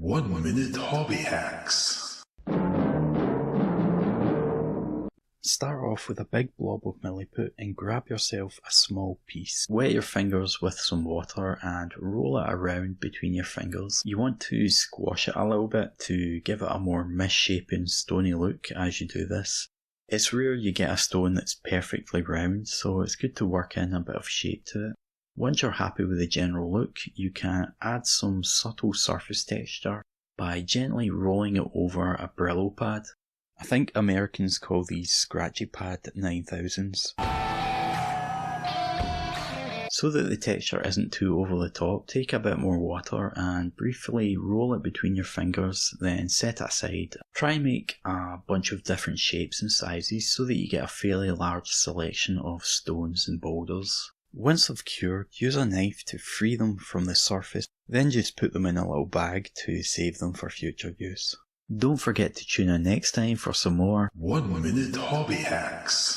1 minute hobby hacks. Start off with a big blob of Milliput and grab yourself a small piece. Wet your fingers with some water and roll it around between your fingers. You want to squash it a little bit to give it a more misshapen, stony look as you do this. It's rare you get a stone that's perfectly round, so it's good to work in a bit of shape to it. Once you're happy with the general look, you can add some subtle surface texture by gently rolling it over a brillo pad. I think Americans call these scratchy pad 9000s. So that the texture isn't too over the top, take a bit more water and briefly roll it between your fingers, then set it aside. Try and make a bunch of different shapes and sizes so that you get a fairly large selection of stones and boulders. Once they've cured, use a knife to free them from the surface, then just put them in a little bag to save them for future use. Don't forget to tune in next time for some more 1 minute hobby hacks.